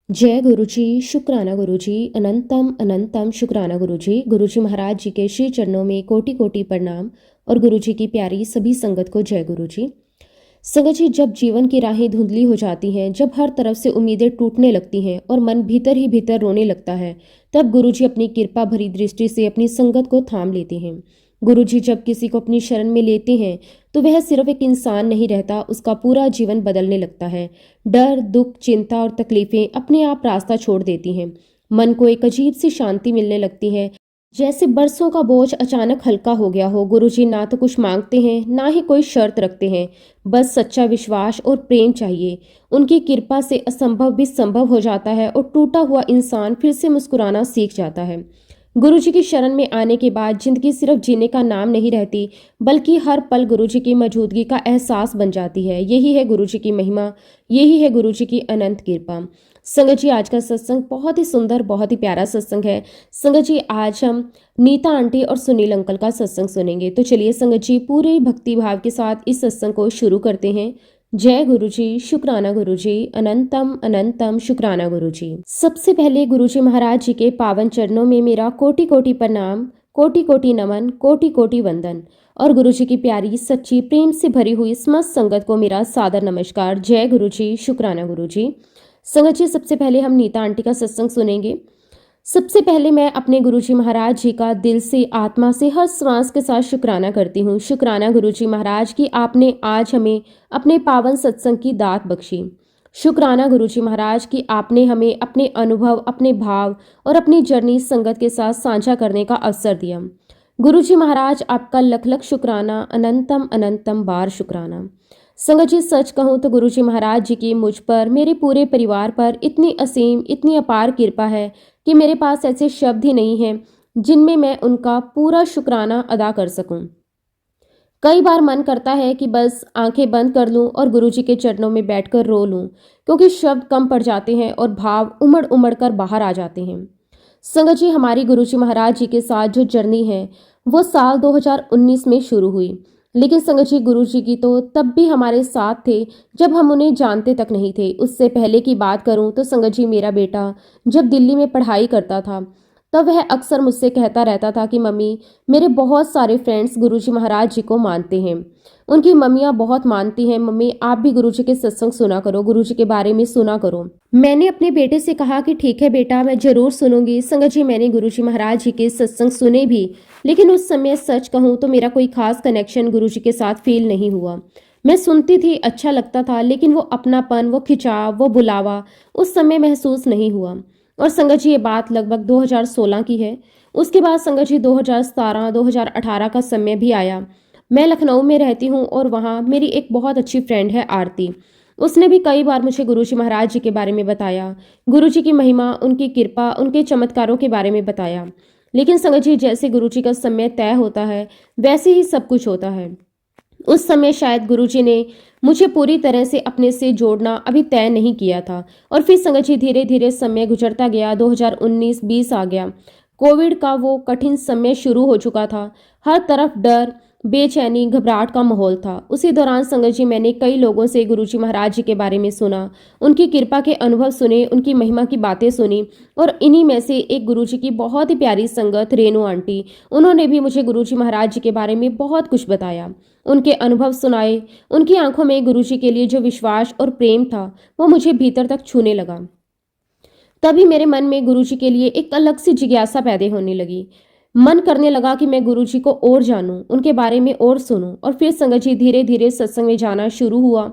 जय गुरुजी, शुक्राना गुरुजी, अनंतम अनंतम शुक्राना गुरुजी। गुरुजी महाराज जी के श्री चरणों में कोटि कोटि प्रणाम और गुरुजी की प्यारी सभी संगत को जय गुरुजी। संगत जी, जब जीवन की राहें धुंधली हो जाती हैं, जब हर तरफ से उम्मीदें टूटने लगती हैं और मन भीतर ही भीतर रोने लगता है, तब गुरुजी अपनी कृपा भरी दृष्टि से अपनी संगत को थाम लेते हैं। गुरुजी जब किसी को अपनी शरण में लेते हैं तो वह सिर्फ एक इंसान नहीं रहता, उसका पूरा जीवन बदलने लगता है। डर, दुख, चिंता और तकलीफें अपने आप रास्ता छोड़ देती हैं। मन को एक अजीब सी शांति मिलने लगती है, जैसे बरसों का बोझ अचानक हल्का हो गया हो। गुरुजी ना तो कुछ मांगते हैं, ना ही कोई शर्त रखते हैं, बस सच्चा विश्वास और प्रेम चाहिए। उनकी कृपा से असंभव भी संभव हो जाता है और टूटा हुआ इंसान फिर से मुस्कुराना सीख जाता है। गुरुजी की शरण में आने के बाद जिंदगी सिर्फ जीने का नाम नहीं रहती, बल्कि हर पल गुरुजी की मौजूदगी का एहसास बन जाती है। यही है गुरुजी की महिमा, यही है गुरुजी की अनंत कृपा। संगत जी, आज का सत्संग बहुत ही सुंदर, बहुत ही प्यारा सत्संग है। संगत जी, आज हम नीता आंटी और सुनील अंकल का सत्संग सुनेंगे। तो चलिए संगत जी, पूरे भक्ति भाव के साथ इस सत्संग को शुरू करते हैं। जय गुरुजी, शुक्राना गुरुजी, अनंतम अनंतम शुक्राना गुरुजी। सबसे पहले गुरुजी महाराज जी के पावन चरणों में मेरा कोटि कोटि प्रणाम, कोटि कोटि नमन, कोटि कोटि वंदन और गुरुजी की प्यारी सच्ची प्रेम से भरी हुई समस्त संगत को मेरा सादर नमस्कार। जय गुरुजी, शुक्राना गुरुजी। संगत जी, सबसे पहले हम नीता आंटी का सत्संग सुनेंगे। सबसे पहले मैं अपने गुरुजी महाराज जी का दिल से, आत्मा से, हर श्वास के साथ शुक्राना करती हूँ। शुक्राना गुरुजी महाराज की आपने आज हमें अपने पावन सत्संग की दात बख्शी। शुक्राना गुरुजी महाराज की आपने हमें अपने अनुभव, अपने भाव और अपनी जर्नी संगत के साथ साझा करने का अवसर दिया। गुरुजी महाराज, आपका लख लख शुक्राना, अनंतम अनंतम बार शुक्राना। संगत जी, सच कहूँ तो गुरुजी महाराज जी की मुझ पर, मेरे पूरे परिवार पर इतनी असीम, इतनी अपार कृपा है कि मेरे पास ऐसे शब्द ही नहीं हैं जिनमें मैं उनका पूरा शुक्राना अदा कर सकूं। कई बार मन करता है कि बस आंखें बंद कर लूं और गुरुजी के चरणों में बैठकर रो लूं, क्योंकि शब्द कम पड़ जाते हैं और भाव उमड़ उमड़ कर बाहर आ जाते हैं। संगत जी, हमारी गुरुजी महाराज जी के साथ जो जर्नी है वो साल 2019 में शुरू हुई। लेकिन संगत जी, गुरुजी की तो तब भी हमारे साथ थे जब हम उन्हें जानते तक नहीं थे। उससे पहले की बात करूं तो संगत जी, मेरा बेटा जब दिल्ली में पढ़ाई करता था तब वह अक्सर मुझसे कहता रहता था कि मम्मी, मेरे बहुत सारे फ्रेंड्स गुरुजी महाराज जी को मानते हैं, उनकी मम्मियाँ बहुत मानती हैं, मम्मी आप भी गुरुजी के सत्संग सुना करो, गुरुजी के बारे में सुना करो। मैंने अपने बेटे से कहा कि ठीक है बेटा, मैं जरूर सुनूंगी। संगत जी, मैंने गुरुजी महाराज जी के सत्संग सुने भी, लेकिन उस समय सच कहूँ तो मेरा कोई खास कनेक्शन गुरुजी के साथ फील नहीं हुआ। मैं सुनती थी, अच्छा लगता था, लेकिन वो अपनापन, वो खिंचाव, वो बुलावा उस समय महसूस नहीं हुआ। और संगत जी, ये बात लगभग 2016 की है। उसके बाद संगत जी 2017-2018 का समय भी आया। मैं लखनऊ में रहती हूँ और वहाँ मेरी एक बहुत अच्छी फ्रेंड है आरती। उसने भी कई बार मुझे गुरुजी महाराज जी के बारे में बताया, गुरुजी की महिमा, उनकी कृपा, उनके चमत्कारों के बारे में बताया। लेकिन संगत जी, जैसे गुरुजी का समय तय होता है वैसे ही सब कुछ होता है। उस समय शायद गुरुजी ने मुझे पूरी तरह से अपने से जोड़ना अभी तय नहीं किया था। और फिर संगत जी, धीरे धीरे समय गुजरता गया। 2019-20 आ गया। कोविड का वो कठिन समय शुरू हो चुका था। हर तरफ डर, बेचैनी, घबराहट का माहौल था। उसी दौरान संगत जी, मैंने कई लोगों से गुरुजी महाराज जी के बारे में सुना, उनकी कृपा के अनुभव सुने, उनकी महिमा की बातें सुनी। और इन्हीं में से एक गुरुजी की बहुत ही प्यारी संगत रेणु आंटी, उन्होंने भी मुझे गुरुजी महाराज जी के बारे में बहुत कुछ बताया, उनके अनुभव सुनाए। उनकी आंखों में गुरुजी के लिए जो विश्वास और प्रेम था वो मुझे भीतर तक छूने लगा। तभी मेरे मन में गुरुजी के लिए एक अलग सी जिज्ञासा पैदा होने लगी। मन करने लगा कि मैं गुरुजी को और जानूं, उनके बारे में और सुनूं। और फिर संगत जी, धीरे धीरे सत्संग में जाना शुरू हुआ।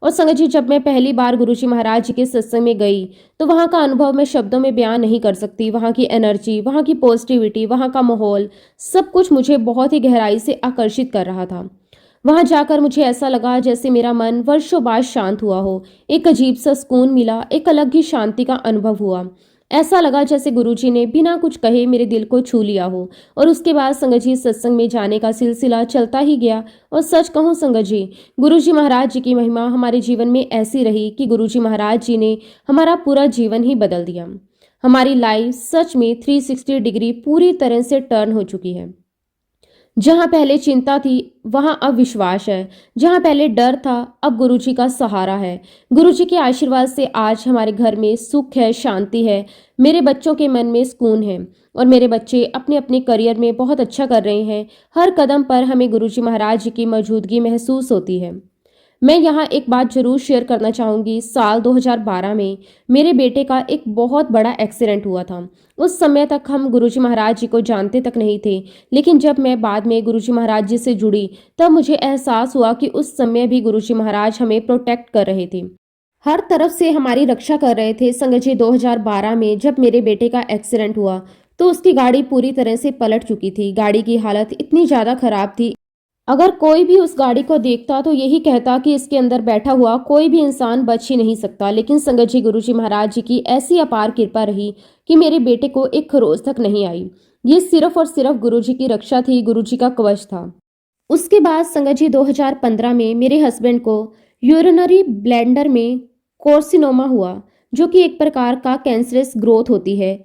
और संगत जी, जब मैं पहली बार गुरुजी महाराज जी के सत्संग में गई तो वहाँ का अनुभव मैं शब्दों में बयान नहीं कर सकती। वहाँ की एनर्जी, वहाँ की पॉजिटिविटी, वहाँ का माहौल, सब कुछ मुझे बहुत ही गहराई से आकर्षित कर रहा था। वहां जाकर मुझे ऐसा लगा जैसे मेरा मन वर्षों बाद शांत हुआ हो। एक अजीब सा सुकून मिला, एक अलग ही शांति का अनुभव हुआ। ऐसा लगा जैसे गुरुजी ने बिना कुछ कहे मेरे दिल को छू लिया हो। और उसके बाद संगत जी, सत्संग में जाने का सिलसिला चलता ही गया। और सच कहूँ संगत जी, गुरुजी महाराज जी की महिमा हमारे जीवन में ऐसी रही कि गुरुजी महाराज जी ने हमारा पूरा जीवन ही बदल दिया। हमारी लाइफ सच में 360 डिग्री पूरी तरह से टर्न हो चुकी है। जहाँ पहले चिंता थी, वहाँ अब विश्वास है। जहाँ पहले डर था, अब गुरुजी का सहारा है। गुरुजी के आशीर्वाद से आज हमारे घर में सुख है, शांति है। मेरे बच्चों के मन में सुकून है और मेरे बच्चे अपने अपने करियर में बहुत अच्छा कर रहे हैं। हर कदम पर हमें गुरुजी महाराज जी की मौजूदगी महसूस होती है। मैं यहाँ एक बात ज़रूर शेयर करना चाहूँगी। साल 2012 में मेरे बेटे का एक बहुत बड़ा एक्सीडेंट हुआ था। उस समय तक हम गुरुजी महाराज जी को जानते तक नहीं थे, लेकिन जब मैं बाद में गुरुजी महाराज जी से जुड़ी, तब मुझे एहसास हुआ कि उस समय भी गुरुजी महाराज हमें प्रोटेक्ट कर रहे थे, हर तरफ से हमारी रक्षा कर रहे थे। संगत जी, 2012 में जब मेरे बेटे का एक्सीडेंट हुआ, तो उसकी गाड़ी पूरी तरह से पलट चुकी थी। गाड़ी की हालत इतनी ज़्यादा खराब थी, अगर कोई भी उस गाड़ी को देखता तो यही कहता कि इसके अंदर बैठा हुआ कोई भी इंसान बच ही नहीं सकता। लेकिन संगत जी, गुरुजी महाराज जी की ऐसी अपार कृपा रही कि मेरे बेटे को एक खरोच तक नहीं आई। ये सिर्फ और सिर्फ गुरुजी की रक्षा थी, गुरुजी का कवच था। उसके बाद संगत जी, 2015 में मेरे हस्बैंड को यूरिनरी ब्लैडर में कार्सिनोमा हुआ, जो कि एक प्रकार का कैंसरस ग्रोथ होती है।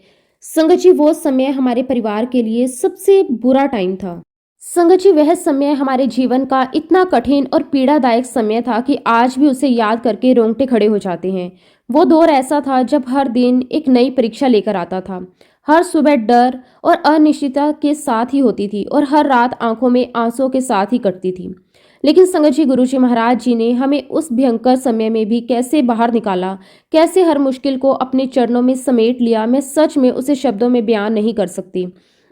संगत जी, वो समय हमारे परिवार के लिए सबसे बुरा टाइम था। संगत जी, वह समय हमारे जीवन का इतना कठिन और पीड़ादायक समय था कि आज भी उसे याद करके रोंगटे खड़े हो जाते हैं। वो दौर ऐसा था जब हर दिन एक नई परीक्षा लेकर आता था। हर सुबह डर और अनिश्चितता के साथ ही होती थी और हर रात आंखों में आंसुओं के साथ ही कटती थी। लेकिन संगत जी, गुरुजी महाराज जी ने हमें उस भयंकर समय में भी कैसे बाहर निकाला, कैसे हर मुश्किल को अपने चरणों में समेट लिया, मैं सच में उसे शब्दों में बयान नहीं कर सकती।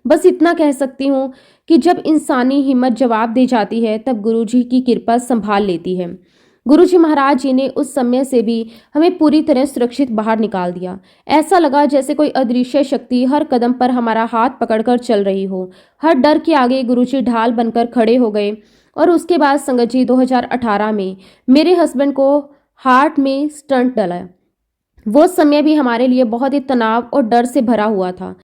बस इतना कह सकती हूँ कि जब इंसानी हिम्मत जवाब दे जाती है, तब गुरुजी की कृपा संभाल लेती है। गुरुजी महाराज जी ने उस समय से भी हमें पूरी तरह सुरक्षित बाहर निकाल दिया। ऐसा लगा जैसे कोई अदृश्य शक्ति हर कदम पर हमारा हाथ पकड़कर चल रही हो। हर डर के आगे गुरुजी ढाल बनकर खड़े हो गए। और उसके बाद संगत जी, 2018 में मेरे हस्बैंड को हार्ट में स्टंट डला। वो समय भी हमारे लिए बहुत ही तनाव और डर से भरा हुआ था।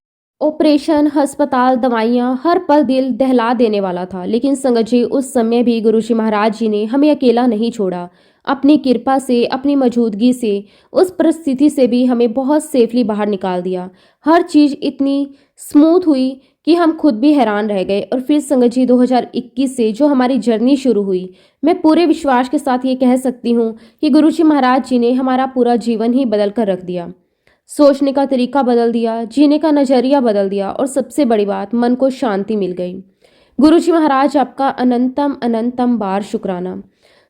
ऑपरेशन, अस्पताल, दवाइयाँ, हर पल दिल दहला देने वाला था। लेकिन संगत जी, उस समय भी गुरुजी महाराज जी ने हमें अकेला नहीं छोड़ा। अपनी कृपा से, अपनी मौजूदगी से, उस परिस्थिति से भी हमें बहुत सेफली बाहर निकाल दिया। हर चीज़ इतनी स्मूथ हुई कि हम खुद भी हैरान रह गए। और फिर संगत जी, 2021 से जो हमारी जर्नी शुरू हुई, मैं पूरे विश्वास के साथ ये कह सकती हूँ कि गुरुजी महाराज जी ने हमारा पूरा जीवन ही बदल कर रख दिया। सोचने का तरीका बदल दिया, जीने का नजरिया बदल दिया और सबसे बड़ी बात, मन को शांति मिल गई। गुरुजी महाराज, आपका अनंतम अनंतम बार शुक्राना।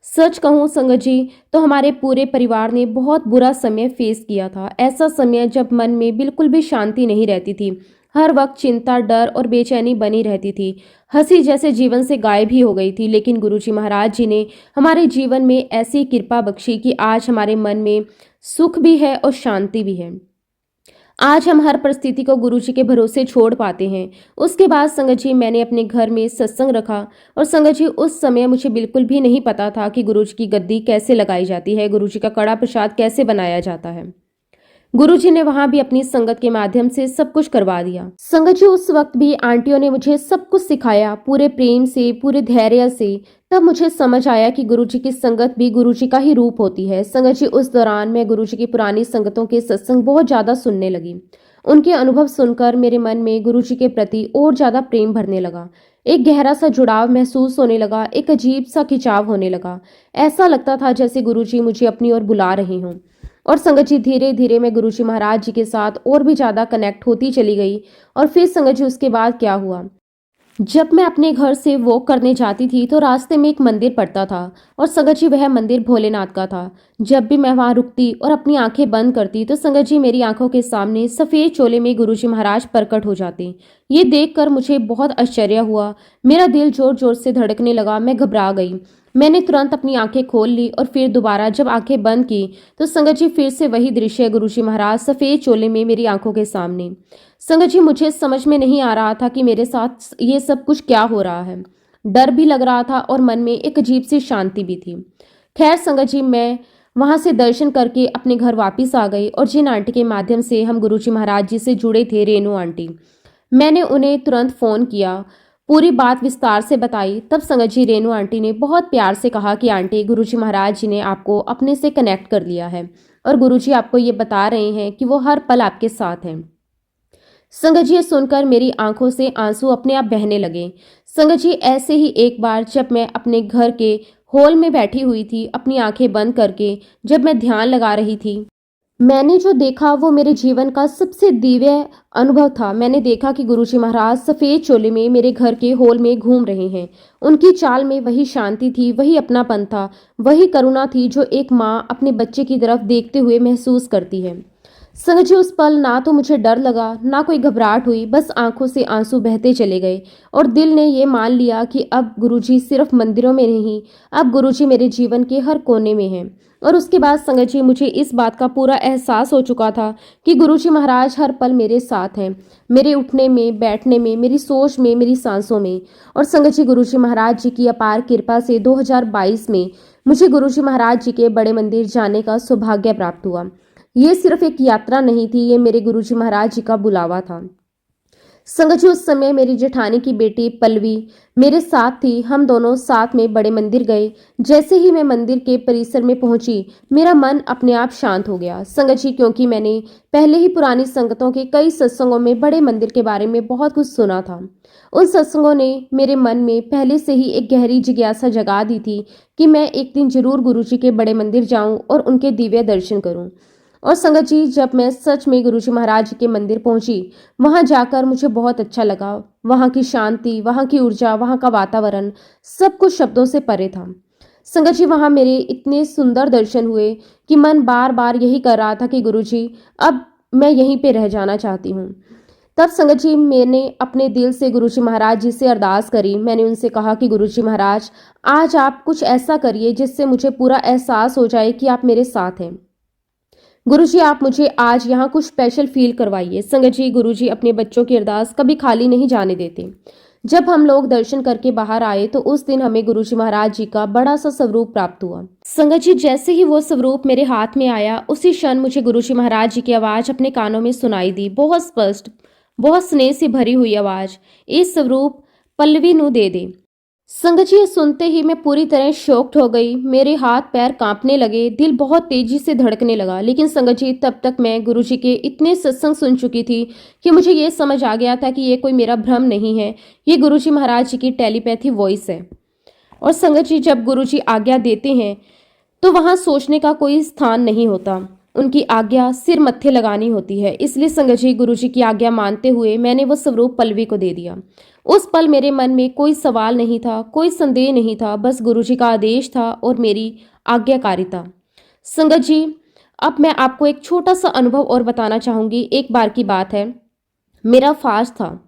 सच कहूँ संगत जी, तो हमारे पूरे परिवार ने बहुत बुरा समय फेस किया था। ऐसा समय जब मन में बिल्कुल भी शांति नहीं रहती थी। हर वक्त चिंता, डर और बेचैनी बनी रहती थी। हंसी जैसे जीवन से गायब ही हो गई थी। लेकिन गुरुजी महाराज जी ने हमारे जीवन में ऐसी कृपा बख्शी कि आज हमारे मन में सुख भी है और शांति भी है। आज हम हर परिस्थिति को गुरुजी के भरोसे छोड़ पाते हैं। उसके बाद संगत जी, मैंने अपने घर में सत्संग रखा। और संगत जी, उस समय मुझे बिल्कुल भी नहीं पता था कि गुरुजी की गद्दी कैसे लगाई जाती है, गुरुजी का कड़ा प्रसाद कैसे बनाया जाता है। गुरुजी ने वहां भी अपनी संगत के माध्यम से सब कुछ करवा दिया। संगत जी, उस वक्त भी आंटियों ने मुझे सब कुछ सिखाया, पूरे प्रेम से, पूरे धैर्य से। तब मुझे समझ आया कि गुरुजी की संगत भी गुरुजी का ही रूप होती है। संगत जी, उस दौरान मैं गुरुजी की पुरानी संगतों के सत्संग बहुत ज्यादा सुनने लगी। उनके अनुभव सुनकर मेरे मन में गुरुजी के प्रति और ज्यादा प्रेम भरने लगा। एक गहरा सा जुड़ाव महसूस होने लगा, एक अजीब सा खिंचाव होने लगा। ऐसा लगता था जैसे गुरुजी मुझे अपनी ओर बुला रहे हों। और संगत जी, धीरे धीरे मैं गुरुजी महाराज जी के साथ और भी ज़्यादा कनेक्ट होती चली गई। और फिर संगत जी, उसके बाद क्या हुआ, जब मैं अपने घर से वॉक करने जाती थी तो रास्ते में एक मंदिर पड़ता था। और संगत जी, वह मंदिर भोलेनाथ का था। जब भी मैं वहां रुकती और अपनी आंखें बंद करती तो संगत जी, मेरी आंखों के सामने सफ़ेद चोले में गुरुजी महाराज प्रकट हो जाते। ये देखकर मुझे बहुत आश्चर्य हुआ। मेरा दिल जोर जोर से धड़कने लगा। मैं घबरा गई। मैंने तुरंत अपनी आंखें खोल ली और फिर दोबारा जब आंखें बंद की तो संगत जी, फिर से वही दृश्य, गुरुजी महाराज सफ़ेद चोले में मेरी आंखों के सामने। संगत जी, मुझे समझ में नहीं आ रहा था कि मेरे साथ ये सब कुछ क्या हो रहा है। डर भी लग रहा था और मन में एक अजीब सी शांति भी थी। खैर संगत जी, मैं वहां से दर्शन करके अपने घर वापस आ गई। और जिन आंटी के माध्यम से हम गुरुजी महाराज जी से जुड़े थे, रेनू आंटी, मैंने उन्हें तुरंत फ़ोन किया, पूरी बात विस्तार से बताई। तब संगत जी, रेनू आंटी ने बहुत प्यार से कहा कि आंटी, गुरुजी महाराज जी ने आपको अपने से कनेक्ट कर लिया है और गुरुजी आपको ये बता रहे हैं कि वो हर पल आपके साथ हैं। संगत जी, ये सुनकर मेरी आंखों से आंसू अपने आप बहने लगे। संगत जी, ऐसे ही एक बार जब मैं अपने घर के हॉल में बैठी हुई थी, अपनी आंखें बंद करके जब मैं ध्यान लगा रही थी, मैंने जो देखा वो मेरे जीवन का सबसे दिव्य अनुभव था। मैंने देखा कि गुरुजी महाराज सफेद चोले में मेरे घर के हॉल में घूम रहे हैं। उनकी चाल में वही शांति थी, वही अपनापन था, वही करुणा थी जो एक माँ अपने बच्चे की तरफ देखते हुए महसूस करती है। संगत जी, उस पल ना तो मुझे डर लगा, ना कोई घबराहट हुई, बस आंखों से आंसू बहते चले गए और दिल ने ये मान लिया कि अब गुरुजी सिर्फ मंदिरों में नहीं, अब गुरुजी मेरे जीवन के हर कोने में हैं। और उसके बाद संगत जी, मुझे इस बात का पूरा एहसास हो चुका था कि गुरुजी महाराज हर पल मेरे साथ हैं, मेरे उठने में, बैठने में, मेरी सोच में, मेरी सांसों में। और संगत जी, गुरुजी महाराज जी की अपार कृपा से 2022 में मुझे गुरुजी महाराज जी के बड़े मंदिर जाने का सौभाग्य प्राप्त हुआ। ये सिर्फ एक यात्रा नहीं थी, ये मेरे गुरुजी महाराज जी का बुलावा था। संगत जी, उस समय मेरी जेठानी की बेटी पल्लवी मेरे साथ थी। हम दोनों साथ में बड़े मंदिर गए। जैसे ही मैं मंदिर के परिसर में पहुंची, मेरा मन अपने आप शांत हो गया। संगत जी, क्योंकि मैंने पहले ही पुरानी संगतों के कई सत्संगों में बड़े मंदिर के बारे में बहुत कुछ सुना था। उन सत्संगों ने मेरे मन में पहले से ही एक गहरी जिज्ञासा जगा दी थी कि मैं एक दिन जरूर गुरुजी के बड़े मंदिर जाऊं और उनके दिव्य दर्शन करूं। और संगत जी, जब मैं सच में गुरुजी महाराज के मंदिर पहुंची, वहां जाकर मुझे बहुत अच्छा लगा। वहां की शांति, वहां की ऊर्जा, वहां का वातावरण, सब कुछ शब्दों से परे था। संगत जी, वहां मेरे इतने सुंदर दर्शन हुए कि मन बार बार यही कर रहा था कि गुरुजी, अब मैं यहीं पे रह जाना चाहती हूँ। तब संगत जी, मैंने अपने दिल से गुरुजी महाराज जी से अरदास करी। मैंने उनसे कहा कि गुरुजी महाराज, आज आप कुछ ऐसा करिए जिससे मुझे पूरा एहसास हो जाए कि आप मेरे साथ हैं। गुरुजी, आप मुझे आज यहाँ कुछ स्पेशल फील करवाइए। संगत जी, गुरुजी अपने बच्चों की अरदास कभी खाली नहीं जाने देते। जब हम लोग दर्शन करके बाहर आए तो उस दिन हमें गुरुजी महाराज जी का बड़ा सा स्वरूप प्राप्त हुआ। संगत जी, जैसे ही वो स्वरूप मेरे हाथ में आया, उसी क्षण मुझे गुरुजी महाराज जी की आवाज अपने कानों में सुनाई दी, बहुत स्पष्ट, बहुत स्नेह से भरी हुई आवाज। इस स्वरूप पल्लवी नु दे दे। संगत जी, ये सुनते ही मैं पूरी तरह शॉक्ड हो गई। मेरे हाथ पैर कांपने लगे, दिल बहुत तेजी से धड़कने लगा। लेकिन संगत जी, तब तक मैं गुरुजी के इतने सत्संग सुन चुकी थी कि मुझे ये समझ आ गया था कि ये कोई मेरा भ्रम नहीं है, ये गुरुजी महाराज जी की टेलीपैथी वॉइस है। और संगत जी, जब गुरुजी आज्ञा देते हैं तो वहां सोचने का कोई स्थान नहीं होता। उनकी आज्ञा सिर मत्थे लगानी होती है। इसलिए संगत जी, गुरुजी की आज्ञा मानते हुए मैंने वो स्वरूप पल्लवी को दे दिया। उस पल मेरे मन में कोई सवाल नहीं था, कोई संदेह नहीं था, बस गुरुजी का आदेश था और मेरी आज्ञाकारिता। संगत जी, अब मैं आपको एक छोटा सा अनुभव और बताना चाहूंगी। एक बार की बात है, मेरा फास्ट था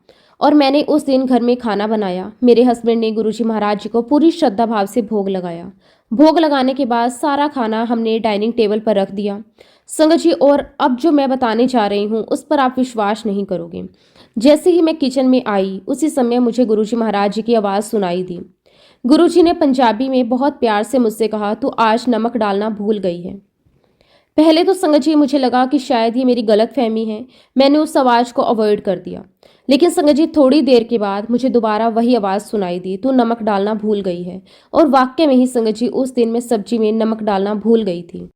और मैंने उस दिन घर में खाना बनाया। मेरे हस्बैंड ने गुरुजी महाराज जी को पूरी श्रद्धा भाव से भोग लगाया। भोग लगाने के बाद सारा खाना हमने डाइनिंग टेबल पर रख दिया। संगत जी, और अब जो मैं बताने जा रही हूँ उस पर आप विश्वास नहीं करोगे। जैसे ही मैं किचन में आई, उसी समय मुझे गुरुजी महाराज जी की आवाज़ सुनाई दी। गुरुजी ने पंजाबी में बहुत प्यार से मुझसे कहा, तू आज नमक डालना भूल गई है। पहले तो संगत जी, मुझे लगा कि शायद ये मेरी गलत फहमी है। मैंने उस आवाज़ को अवॉइड कर दिया। लेकिन संगत जी, थोड़ी देर के बाद मुझे दोबारा वही आवाज़ सुनाई दी, तू नमक डालना भूल गई है। और वाकई में ही संगत जी, उस दिन मैं सब्जी में नमक डालना भूल गई थी।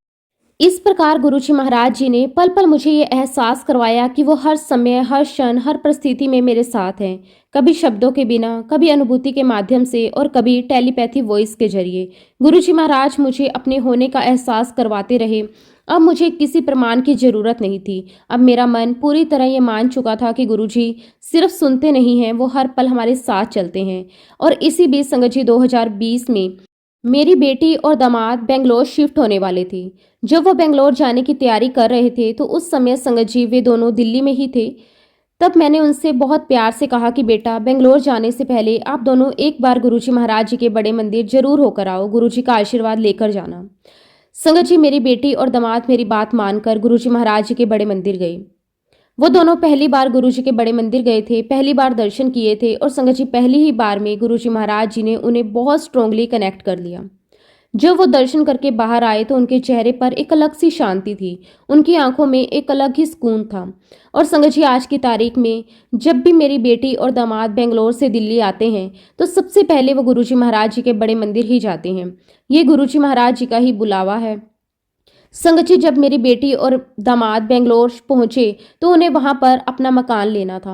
इस प्रकार गुरुजी महाराज जी ने पल पल मुझे ये एहसास करवाया कि वो हर समय, हर क्षण, हर परिस्थिति में मेरे साथ हैं। कभी शब्दों के बिना, कभी अनुभूति के माध्यम से और कभी टेलीपैथी वॉइस के जरिए गुरुजी महाराज मुझे अपने होने का एहसास करवाते रहे। अब मुझे किसी प्रमाण की जरूरत नहीं थी। अब मेरा मन पूरी तरह ये मान चुका था कि गुरुजी सिर्फ सुनते नहीं हैं, वो हर पल हमारे साथ चलते हैं। और इसी बीच संगत जी, 2020 में मेरी बेटी और दामाद बेंगलोर शिफ्ट होने वाले थे। जब वो बेंगलोर जाने की तैयारी कर रहे थे तो उस समय संगत जी, वे दोनों दिल्ली में ही थे। तब मैंने उनसे बहुत प्यार से कहा कि बेटा, बेंगलोर जाने से पहले आप दोनों एक बार गुरुजी महाराज जी के बड़े मंदिर जरूर होकर आओ, गुरुजी का आशीर्वाद लेकर जाना। संगत जी, मेरी बेटी और दामाद मेरी बात मानकर गुरुजी महाराज जी के बड़े मंदिर गए। वो दोनों पहली बार गुरुजी के बड़े मंदिर गए थे, पहली बार दर्शन किए थे और संगत जी, पहली ही बार में गुरुजी महाराज जी ने उन्हें बहुत स्ट्रांगली कनेक्ट कर लिया। जब वो दर्शन करके बाहर आए तो उनके चेहरे पर एक अलग सी शांति थी, उनकी आंखों में एक अलग ही सुकून था। और संगत जी, आज की तारीख में जब भी मेरी बेटी और दामाद बेंगलोर से दिल्ली आते हैं तो सबसे पहले वो गुरुजी महाराज जी के बड़े मंदिर ही जाते हैं। ये गुरुजी महाराज जी का ही बुलावा है। संगत जी, जब मेरी बेटी और दामाद बेंगलोर पहुंचे तो उन्हें वहां पर अपना मकान लेना था।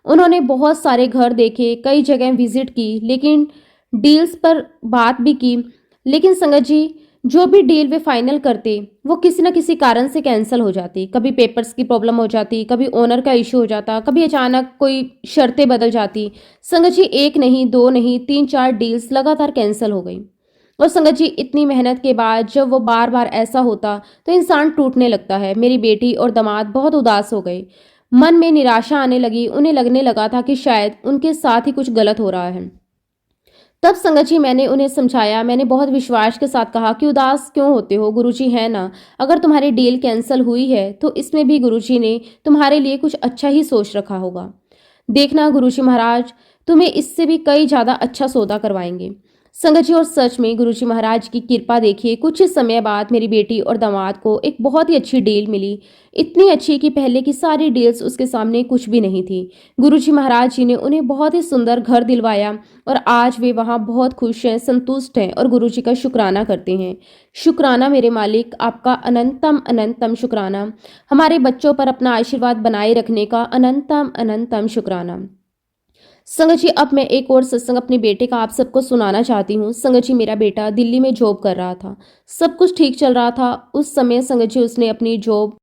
उन्होंने बहुत सारे घर देखे, कई जगह विजिट की, लेकिन डील्स पर बात भी की। लेकिन संगत जी, जो भी डील वे फाइनल करते वो किसी न किसी कारण से कैंसिल हो जाती। कभी पेपर्स की प्रॉब्लम हो जाती, कभी ओनर का इशू हो जाता, कभी अचानक कोई शर्तें बदल जाती। संगत जी, एक नहीं, दो नहीं, 3-4 डील्स लगातार कैंसिल हो गई। और संगत जी, इतनी मेहनत के बाद जब वो बार बार ऐसा होता तो इंसान टूटने लगता है। मेरी बेटी और दामाद बहुत उदास हो गए, मन में निराशा आने लगी। उन्हें लगने लगा था कि शायद उनके साथ ही कुछ गलत हो रहा है। तब संगत जी, मैंने उन्हें समझाया। मैंने बहुत विश्वास के साथ कहा कि उदास क्यों होते हो, गुरुजी है ना। अगर तुम्हारी डील कैंसिल हुई है तो इसमें भी गुरुजी ने तुम्हारे लिए कुछ अच्छा ही सोच रखा होगा। देखना गुरुजी महाराज तुम्हें इससे भी कई ज्यादा अच्छा सौदा करवाएंगे। संगत जी, और सच में गुरुजी महाराज की कृपा देखिए, कुछ ही समय बाद मेरी बेटी और दामाद को एक बहुत ही अच्छी डील मिली। इतनी अच्छी कि पहले की सारी डील्स उसके सामने कुछ भी नहीं थी। गुरुजी महाराज जी ने उन्हें बहुत ही सुंदर घर दिलवाया और आज वे वहां बहुत खुश हैं, संतुष्ट हैं और गुरुजी का शुक्राना करते हैं। शुक्राना मेरे मालिक, आपका अनंतम अनंतम शुक्राना। हमारे बच्चों पर अपना आशीर्वाद बनाए रखने का अनंतम अनंतम शुक्राना। संगत जी, अब मैं एक और सत्संग अपने बेटे का आप सबको सुनाना चाहती हूँ। संगत जी, मेरा बेटा दिल्ली में जॉब कर रहा था, सब कुछ ठीक चल रहा था। उस समय संगत जी, उसने अपनी जॉब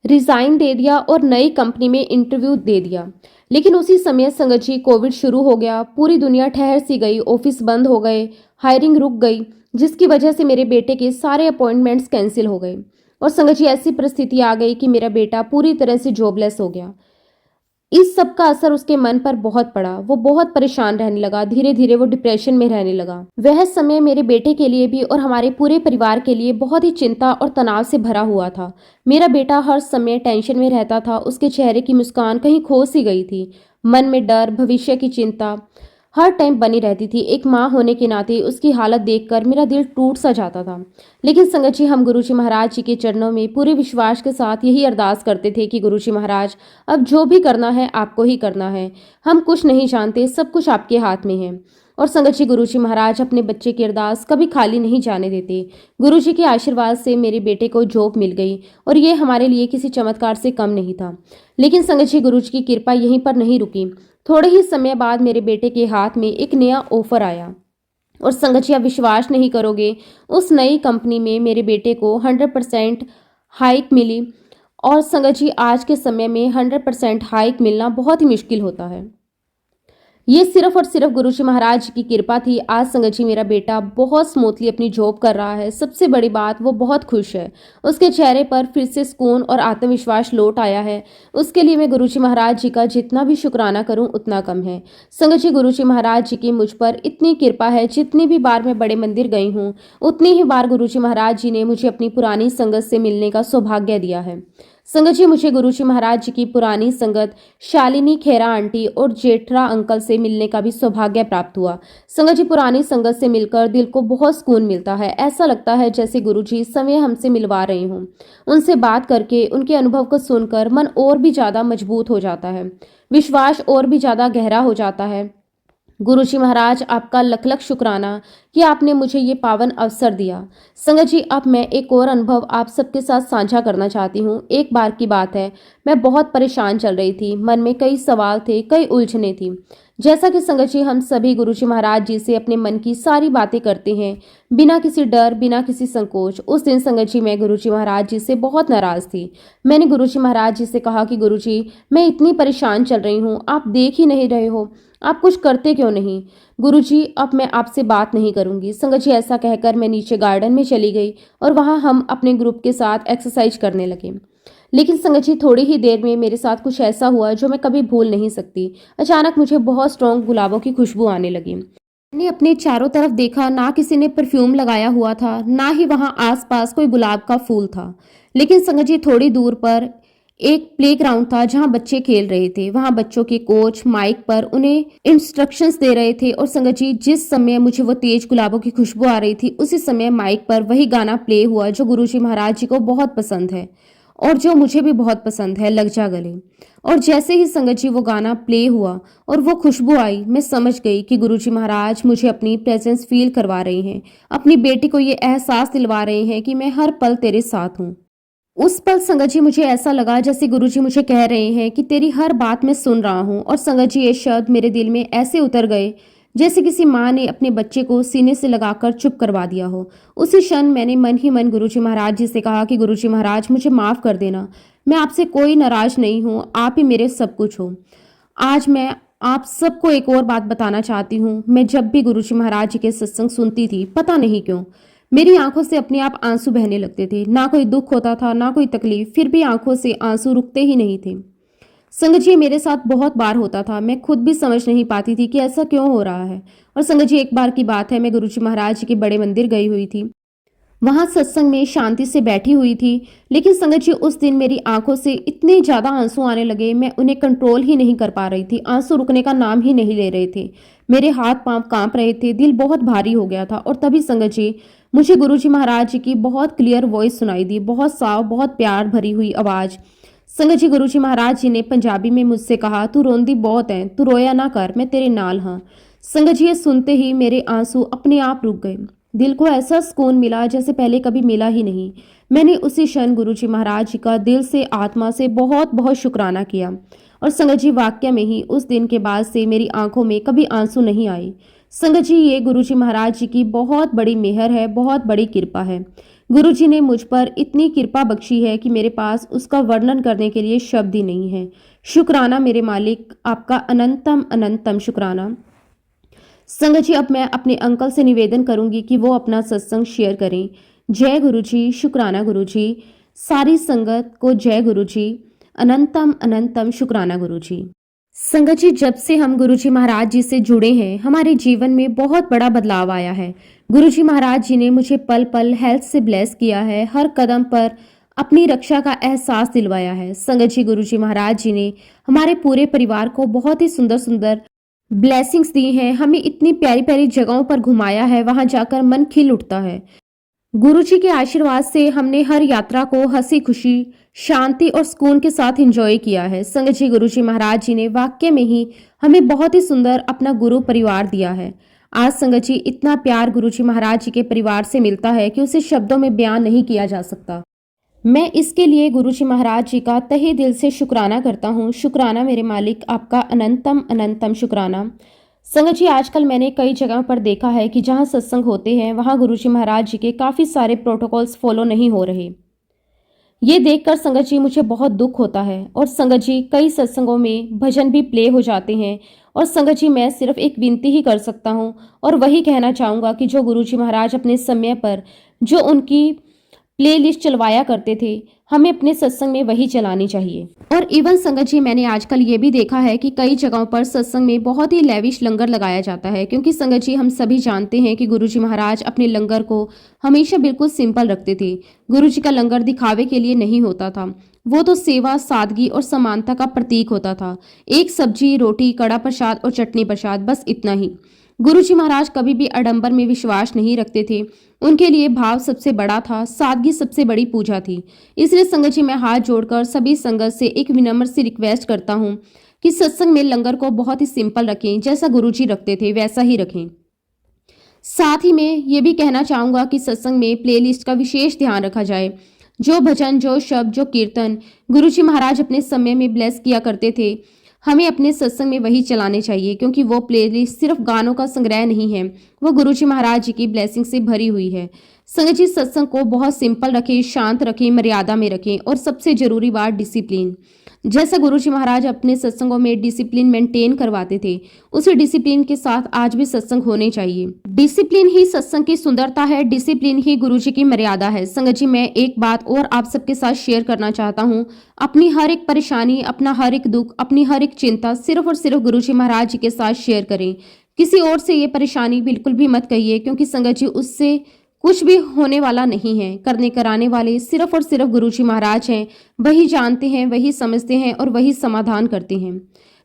रिजाइन दे दिया और नई कंपनी में इंटरव्यू दे दिया। लेकिन उसी समय संगत जी, कोविड शुरू हो गया। पूरी दुनिया ठहर सी गई, ऑफिस बंद हो गए, हायरिंग रुक गई, जिसकी वजह से मेरे बेटे के सारे अपॉइंटमेंट्स कैंसिल हो गए। और संगत जी, ऐसी परिस्थिति आ गई कि मेरा बेटा पूरी तरह से जॉबलेस हो गया। इस सब का असर उसके मन पर बहुत पड़ा। वो बहुत परेशान रहने लगा, धीरे धीरे वो डिप्रेशन में रहने लगा। वह समय मेरे बेटे के लिए भी और हमारे पूरे परिवार के लिए बहुत ही चिंता और तनाव से भरा हुआ था। मेरा बेटा हर समय टेंशन में रहता था, उसके चेहरे की मुस्कान कहीं खो सी गई थी। मन में डर, भविष्य की चिंता हर टाइम बनी रहती थी। एक माँ होने के नाते उसकी हालत देखकर मेरा दिल टूट सा जाता था। लेकिन संगत जी, हम गुरुजी महाराज जी के चरणों में पूरे विश्वास के साथ यही अरदास करते थे कि गुरुजी महाराज, अब जो भी करना है आपको ही करना है। हम कुछ नहीं जानते, सब कुछ आपके हाथ में है। और संगत जी, गुरुजी महाराज अपने बच्चे की अरदास कभी खाली नहीं जाने देते। गुरुजी के आशीर्वाद से मेरे बेटे को जॉब मिल गई और ये हमारे लिए किसी चमत्कार से कम नहीं था। लेकिन संगत जी, गुरुजी की कृपा यहीं पर नहीं रुकी। थोड़े ही समय बाद मेरे बेटे के हाथ में एक नया ऑफर आया और संगत जी, आप विश्वास नहीं करोगे, उस नई कंपनी में मेरे बेटे को 100% हाइक मिली। और संगत जी, आज के समय में 100% हाइक मिलना बहुत ही मुश्किल होता है। ये सिर्फ और सिर्फ गुरुजी महाराज की कृपा थी। आज संगत जी, मेरा बेटा बहुत स्मूथली अपनी जॉब कर रहा है। सबसे बड़ी बात, वो बहुत खुश है। उसके चेहरे पर फिर से सुकून और आत्मविश्वास लौट आया है। उसके लिए मैं गुरुजी महाराज जी का जितना भी शुक्राना करूं उतना कम है। संगत जी, गुरुजी महाराज जी की मुझ पर इतनी कृपा है, जितनी भी बार मैं बड़े मंदिर गई हूँ उतनी ही बार गुरुजी महाराज जी ने मुझे अपनी पुरानी संगत से मिलने का सौभाग्य दिया है। संगत जी, मुझे गुरुजी महाराज जी की पुरानी संगत शालिनी खेरा आंटी और जेठरा अंकल से मिलने का भी सौभाग्य प्राप्त हुआ। संगत जी, पुरानी संगत से मिलकर दिल को बहुत सुकून मिलता है। ऐसा लगता है जैसे गुरुजी समय हमसे मिलवा रहे हों। उनसे बात करके, उनके अनुभव को सुनकर मन और भी ज्यादा मजबूत हो जाता है, विश्वास और भी ज्यादा गहरा हो जाता है। गुरुजी महाराज, आपका लख लख शुक्राना कि आपने मुझे ये पावन अवसर दिया। संगत जी, अब मैं एक और अनुभव आप सबके साथ साझा करना चाहती हूँ। एक बार की बात है, मैं बहुत परेशान चल रही थी। मन में कई सवाल थे, कई उलझने थी। जैसा कि संगत जी, हम सभी गुरुजी महाराज जी से अपने मन की सारी बातें करते हैं, बिना किसी डर, बिना किसी संकोच। उस दिन संगत जी, मैं गुरुजी महाराज जी से बहुत नाराज थी। मैंने गुरुजी महाराज जी से कहा कि गुरुजी, मैं इतनी परेशान चल रही हूँ, आप देख ही नहीं रहे हो, आप कुछ करते क्यों नहीं? गुरुजी, अब मैं आपसे बात नहीं करूंगी। संगत जी, ऐसा कहकर मैं नीचे गार्डन में चली गई और वहां हम अपने ग्रुप के साथ एक्सरसाइज करने लगे। लेकिन संगत जी, थोड़ी ही देर में मेरे साथ कुछ ऐसा हुआ जो मैं कभी भूल नहीं सकती। अचानक मुझे बहुत स्ट्रॉन्ग गुलाबों की खुशबू आने लगी। मैंने अपने चारों तरफ देखा, ना किसी ने परफ्यूम लगाया हुआ था, ना ही वहां आसपास कोई गुलाब का फूल था। लेकिन संगत जी, थोड़ी दूर पर एक प्लेग्राउंड था जहां बच्चे खेल रहे थे। वहां बच्चों के कोच माइक पर उन्हें इंस्ट्रक्शंस दे रहे थे। और संगत जी, जिस समय मुझे वो तेज गुलाबों की खुशबू आ रही थी, उसी समय माइक पर वही गाना प्ले हुआ जो गुरुजी महाराज जी को बहुत पसंद है। और जो मुझे भी बहुत पसंद है, लग जा गले। और जैसे ही संगत जी वो गाना प्ले हुआ और वो खुशबू आई, मैं समझ गई कि गुरुजी महाराज मुझे अपनी प्रेजेंस फील करवा रहे हैं, अपनी बेटी को ये एहसास दिलवा रहे हैं कि मैं हर पल तेरे साथ हूँ। उस पल संगत जी मुझे ऐसा लगा जैसे गुरुजी मुझे कह रहे हैं कि तेरी हर बात मैं सुन रहा हूँ। और संगत जी ये शब्द मेरे दिल में ऐसे उतर गए जैसे किसी माँ ने अपने बच्चे को सीने से लगाकर चुप करवा दिया हो। उसी क्षण मैंने मन ही मन गुरुजी महाराज जी से कहा कि गुरुजी महाराज मुझे माफ़ कर देना, मैं आपसे कोई नाराज नहीं हूँ, आप ही मेरे सब कुछ हो। आज मैं आप सबको एक और बात बताना चाहती हूँ। मैं जब भी गुरुजी महाराज जी के सत्संग सुनती थी, पता नहीं क्यों मेरी आंखों से अपने आप आंसू बहने लगते थे। ना कोई दुख होता था, ना कोई तकलीफ, फिर भी आंखों से आंसू रुकते ही नहीं थे। संगत जी मेरे साथ बहुत बार होता था, मैं खुद भी समझ नहीं पाती थी कि ऐसा क्यों हो रहा है। और संगत जी एक बार की बात है, मैं गुरुजी महाराज जी के बड़े मंदिर गई हुई थी। वहां सत्संग में शांति से बैठी हुई थी, लेकिन संगत जी उस दिन मेरी आंखों से इतने ज्यादा आंसू आने लगे, मैं उन्हें कंट्रोल ही नहीं कर पा रही थी। आंसू रुकने का नाम ही नहीं ले रहे थे, मेरे हाथ पांव कांप रहे थे, दिल बहुत भारी हो गया था। और तभी संगत जी मुझे गुरुजी महाराज जी की बहुत क्लियर वॉइस सुनाई दी, बहुत साफ, बहुत प्यार भरी हुई आवाज। संगत जी गुरुजी महाराज जी ने पंजाबी में मुझसे कहा, तू रोंदी बहुत है, तू रोया ना कर, मैं तेरे नाल हाँ। संगत जी ये सुनते ही मेरे आंसू अपने आप रुक गए। दिल को ऐसा सुकून मिला जैसे पहले कभी मिला ही नहीं। मैंने उसी क्षण गुरुजी महाराज जी का दिल से, आत्मा से बहुत बहुत शुक्राना किया। और संगत जी वाक्य में ही उस दिन के बाद से मेरी आंखों में कभी आंसू नहीं आए। संगत जी ये गुरुजी महाराज जी की बहुत बड़ी मेहर है, बहुत बड़ी कृपा है। गुरुजी ने मुझ पर इतनी कृपा बख्शी है कि मेरे पास उसका वर्णन करने के लिए शब्द ही नहीं है। शुक्राना मेरे मालिक, आपका अनंतम अनंतम शुक्राना। संगत जी अब मैं अपने अंकल से निवेदन करूंगी कि वो अपना सत्संग शेयर करें। जय गुरुजी, शुक्राना गुरुजी, सारी संगत को जय गुरुजी, अनंतम अनंतम शुक्राना गुरुजी। संगत जी जब से हम गुरुजी महाराज जी से जुड़े हैं, हमारे जीवन में बहुत बड़ा बदलाव आया है। गुरुजी महाराज जी ने मुझे पल पल हेल्थ से ब्लेस किया है, हर कदम पर अपनी रक्षा का एहसास दिलवाया है। संगत जी गुरुजी महाराज जी ने हमारे पूरे परिवार को बहुत ही सुंदर सुंदर ब्लेसिंग्स दी हैं, हमें इतनी प्यारी प्यारी जगहों पर घुमाया है, वहां जाकर मन खिल उठता है। गुरुजी के आशीर्वाद से हमने हर यात्रा को हंसी खुशी, शांति और सुकून के साथ एंजॉय किया है। संगत जी गुरुजी महाराज जी ने वाक्य में ही हमें बहुत ही सुंदर अपना गुरु परिवार दिया है। आज संगत जी इतना प्यार गुरुजी महाराज जी के परिवार से मिलता है कि उसे शब्दों में बयान नहीं किया जा सकता। मैं इसके लिए गुरुजी महाराज जी का तहे दिल से शुक्राना करता हूँ। शुक्राना मेरे मालिक, आपका अनंतम अनंतम शुक्राना। संगत जी आजकल मैंने कई जगहों पर देखा है कि जहाँ सत्संग होते हैं वहाँ गुरुजी महाराज जी के काफ़ी सारे प्रोटोकॉल्स फॉलो नहीं हो रहे। ये देखकर संगत जी मुझे बहुत दुख होता है। और संगत जी कई सत्संगों में भजन भी प्ले हो जाते हैं। और संगत जी मैं सिर्फ एक विनती ही कर सकता हूँ और वही कहना चाहूँगा कि जो गुरुजी महाराज अपने समय पर जो उनकी प्लेलिस्ट चलवाया करते थे, हमें अपने सत्संग में वही चलानी चाहिए। और इवन संगत जी मैंने आजकल ये भी देखा है कि कई जगहों पर सत्संग में बहुत ही लेविश लंगर लगाया जाता है, क्योंकि संगत जी हम सभी जानते हैं कि गुरुजी महाराज अपने लंगर को हमेशा बिल्कुल सिंपल रखते थे। गुरुजी का लंगर दिखावे के लिए नहीं होता था, वो तो सेवा, सादगी और समानता का प्रतीक होता था। एक सब्जी, रोटी, कड़ा प्रसाद और चटनी प्रसाद, बस इतना ही। गुरुजी महाराज कभी भी आडंबर में विश्वास नहीं रखते थे। उनके लिए भाव सबसे बड़ा था, सादगी सबसे बड़ी पूजा थी। इसलिए संगत जी मैं हाथ जोड़कर सभी संगत से एक विनम्र सी रिक्वेस्ट करता हूँ कि सत्संग में लंगर को बहुत ही सिंपल रखें, जैसा गुरुजी रखते थे वैसा ही रखें। साथ ही मैं ये भी कहना चाहूँगा कि सत्संग में प्लेलिस्ट का विशेष ध्यान रखा जाए। जो भजन, जो शब्द, जो कीर्तन गुरुजी महाराज अपने समय में ब्लेस किया करते थे, हमें अपने सत्संग में वही चलाने चाहिए, क्योंकि वो प्लेलिस्ट सिर्फ गानों का संग्रह नहीं है, वो गुरुजी महाराज जी की ब्लेसिंग से भरी हुई है। संगत जी सत्संग को बहुत सिंपल रखें, शांत रखें, मर्यादा में रखें और सबसे जरूरी बात डिसिप्लिन। जैसा गुरुजी महाराज अपने सत्संगों में डिसिप्लिन मेंटेन करवाते थे, उसी डिसिप्लिन के साथ आज भी सत्संग होने चाहिए। डिसिप्लिन ही सत्संग की सुंदरता है, डिसिप्लिन ही गुरुजी की मर्यादा है। संगत जी मैं एक बात और आप सबके साथ शेयर करना चाहता हूँ। अपनी हर एक परेशानी, अपना हर एक दुख, अपनी हर एक चिंता सिर्फ और सिर्फ गुरुजी महाराज जी के साथ शेयर करें। किसी और से ये परेशानी बिल्कुल भी मत कहिए, क्योंकि संगत जी उससे कुछ भी होने वाला नहीं है। करने कराने वाले सिर्फ और सिर्फ गुरुजी महाराज हैं। वही जानते हैं, वही समझते हैं और वही समाधान करते हैं।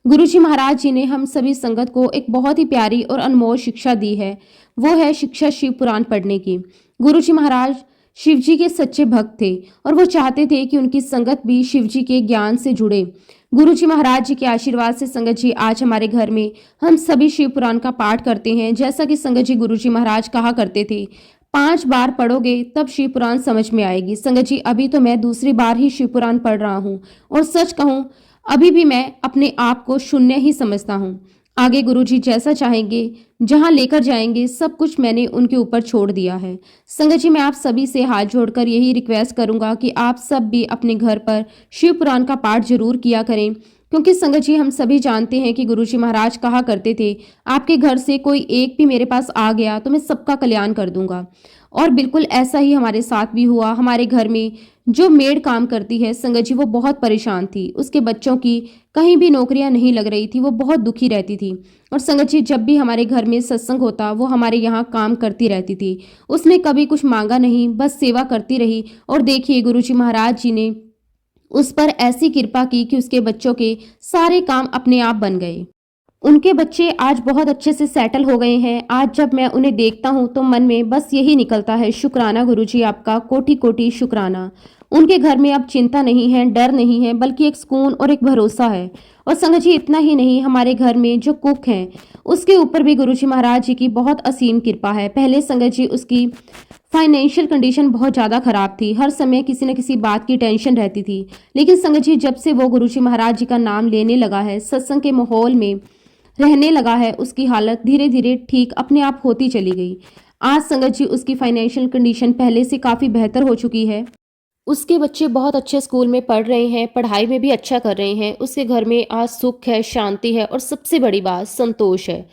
गुरुजी महाराज जी ने हम सभी संगत को एक बहुत ही प्यारी और अनमोल शिक्षा दी है, वो है शिक्षा शिव पुराण पढ़ने की। गुरुजी महाराज शिव जी के सच्चे भक्त थे और वो चाहते थे कि उनकी संगत भी शिव जी के ज्ञान से जुड़े। गुरु जी महाराज जी के आशीर्वाद से संगत जी आज हमारे घर में हम सभी शिव पुराण का पाठ करते हैं। जैसा कि संगत जी गुरु जी महाराज कहा करते थे, 5 बार पढ़ोगे तब शिव पुराण समझ में आएगी। संगत जी अभी तो मैं दूसरी बार ही शिव पुराण पढ़ रहा हूँ और सच कहूँ अभी भी मैं अपने आप को शून्य ही समझता हूँ। आगे गुरुजी जैसा चाहेंगे, जहां लेकर जाएंगे, सब कुछ मैंने उनके ऊपर छोड़ दिया है। संगत जी मैं आप सभी से हाथ जोड़कर यही रिक्वेस्ट करूंगा कि आप सब भी अपने घर पर शिव पुराण का पाठ जरूर किया करें, क्योंकि संगत जी हम सभी जानते हैं कि गुरुजी महाराज कहा करते थे, आपके घर से कोई एक भी मेरे पास आ गया तो मैं सबका कल्याण कर दूंगा। और बिल्कुल ऐसा ही हमारे साथ भी हुआ। हमारे घर में जो मेड काम करती है संगत जी, वो बहुत परेशान थी। उसके बच्चों की कहीं भी नौकरियां नहीं लग रही थी, वो बहुत दुखी रहती थी। और संगत जी जब भी हमारे घर में सत्संग होता वो हमारे यहाँ काम करती रहती थी। उसने कभी कुछ मांगा नहीं, बस सेवा करती रही। और देखिए गुरुजी महाराज जी ने उस पर ऐसी कृपा की कि उसके बच्चों के सारे काम अपने आप बन गए। उनके बच्चे आज बहुत अच्छे से सेटल हो गए हैं। आज जब मैं उन्हें देखता हूँ तो मन में बस यही निकलता है, शुक्राना गुरुजी आपका, कोटि कोटि शुक्राना। उनके घर में अब चिंता नहीं है, डर नहीं है, बल्कि एक सुकून और एक भरोसा है। और संगत जी इतना ही नहीं, हमारे घर में जो कुक हैं उसके ऊपर भी गुरुजी महाराज जी की बहुत असीम कृपा है। पहले संगत जी उसकी फाइनेंशियल कंडीशन बहुत ज़्यादा खराब थी, हर समय किसी न किसी बात की टेंशन रहती थी। लेकिन संगत जी जब से वो गुरुजी महाराज जी का नाम लेने लगा है, सत्संग के माहौल में रहने लगा है, उसकी हालत धीरे धीरे ठीक अपने आप होती चली गई। आज संगत जी उसकी फाइनेंशियल कंडीशन पहले से काफ़ी बेहतर हो चुकी है। उसके बच्चे बहुत अच्छे स्कूल में पढ़ रहे हैं, पढ़ाई में भी अच्छा कर रहे हैं। उसके घर में आज सुख है, शांति है और सबसे बड़ी बात संतोष है।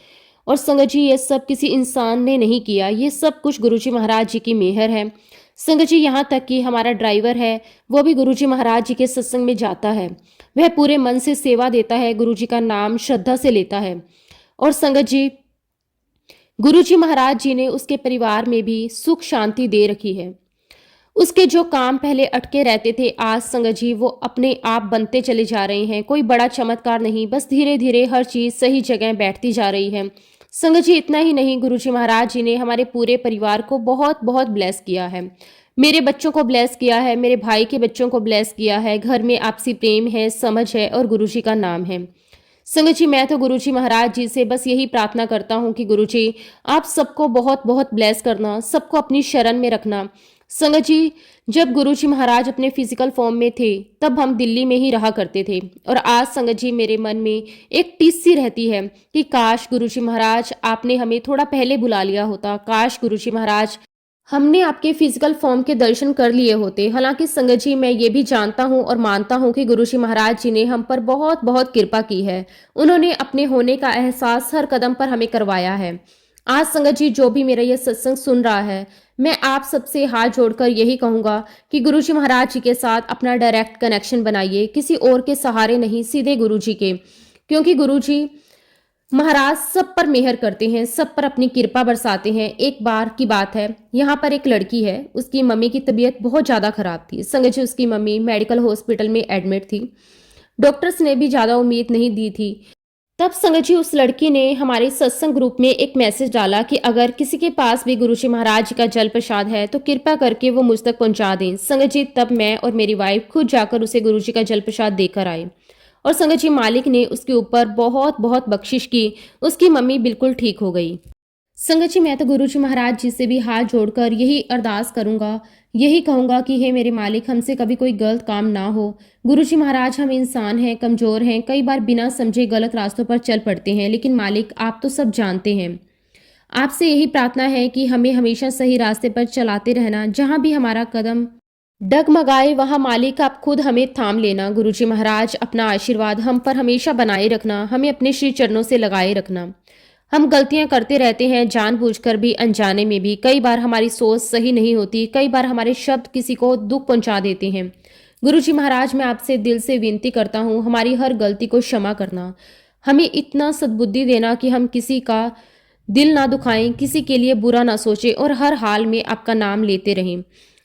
और संगत जी ये सब किसी इंसान ने नहीं किया, ये सब कुछ गुरुजी महाराज जी की मेहर है। संगत जी यहाँ तक कि हमारा ड्राइवर है वो भी गुरुजी महाराज जी के सत्संग में जाता है। वह पूरे मन से सेवा देता है, गुरुजी का नाम श्रद्धा से लेता है। और संगत जी गुरुजी महाराज जी ने उसके परिवार में भी सुख शांति दे रखी है। उसके जो काम पहले अटके रहते थे, आज संगत जी वो अपने आप बनते चले जा रहे हैं। कोई बड़ा चमत्कार नहीं, बस धीरे धीरे हर चीज़ सही जगह बैठती जा रही है। संगत जी इतना ही नहीं, गुरुजी महाराज जी ने हमारे पूरे परिवार को बहुत बहुत ब्लेस किया है। मेरे बच्चों को ब्लेस किया है, मेरे भाई के बच्चों को ब्लेस किया है। घर में आपसी प्रेम है, समझ है और गुरुजी का नाम है। संगत जी मैं तो गुरुजी महाराज जी से बस यही प्रार्थना करता हूँ कि गुरुजी आप सबको बहुत बहुत ब्लेस करना, सबको अपनी शरण में रखना। संगत जी जब गुरुजी महाराज अपने फिजिकल फॉर्म में थे तब हम दिल्ली में ही रहा करते थे। और आज संगत जी मेरे मन में एक टीस सी रहती है कि काश गुरुजी महाराज आपने हमें थोड़ा पहले बुला लिया होता, काश गुरुजी महाराज हमने आपके फिजिकल फॉर्म के दर्शन कर लिए होते। हालांकि संगत जी मैं ये भी जानता हूँ और मानता हूँ कि गुरुजी महाराज जी ने हम पर बहुत बहुत कृपा की है। उन्होंने अपने होने का एहसास हर कदम पर हमें करवाया है। आज संगत जी जो भी मेरा ये सत्संग सुन रहा है, मैं आप सबसे हाथ जोड़कर यही कहूँगा कि गुरुजी महाराज जी के साथ अपना डायरेक्ट कनेक्शन बनाइए, किसी और के सहारे नहीं, सीधे गुरुजी के। क्योंकि गुरुजी महाराज सब पर मेहर करते हैं, सब पर अपनी कृपा बरसाते हैं। एक बार की बात है, यहाँ पर एक लड़की है, उसकी मम्मी की तबीयत बहुत ज़्यादा खराब थी। संगत जी उसकी मम्मी मेडिकल हॉस्पिटल में एडमिट थी। डॉक्टर्स ने भी ज़्यादा उम्मीद नहीं दी थी। तब संगत जी उस लड़की ने हमारे सत्संग ग्रुप में एक मैसेज डाला कि अगर किसी के पास भी गुरुजी महाराज जी का जल प्रसाद है तो कृपा करके वो मुझ तक पहुंचा दें। संगत जी तब मैं और मेरी वाइफ खुद जाकर उसे गुरुजी का जल प्रसाद देकर आए। और संगत जी मालिक ने उसके ऊपर बहुत बहुत बख्शिश की, उसकी मम्मी बिल्कुल ठीक हो गई। संगत जी मैं तो गुरुजी महाराज जी से भी हाथ जोड़कर यही अरदास करूंगा, यही कहूंगा कि हे मेरे मालिक हमसे कभी कोई गलत काम ना हो। गुरुजी महाराज हम इंसान हैं, कमज़ोर हैं, कई बार बिना समझे गलत रास्तों पर चल पड़ते हैं, लेकिन मालिक आप तो सब जानते हैं। आपसे यही प्रार्थना है कि हमें हमेशा सही रास्ते पर चलाते रहना, जहाँ भी हमारा कदम डगमगाए वहाँ मालिक आप खुद हमें थाम लेना। गुरुजी महाराज अपना आशीर्वाद हम पर हमेशा बनाए रखना, हमें अपने श्री चरणों से लगाए रखना। हम गलतियां करते रहते हैं, जानबूझकर भी अनजाने में भी। कई बार हमारी सोच सही नहीं होती, कई बार हमारे शब्द किसी को दुख पहुंचा देते हैं। गुरुजी महाराज मैं आपसे दिल से विनती करता हूँ, हमारी हर गलती को क्षमा करना, हमें इतना सद्बुद्धि देना कि हम किसी का दिल ना दुखाएं, किसी के लिए बुरा ना सोचें और हर हाल में आपका नाम लेते रहें।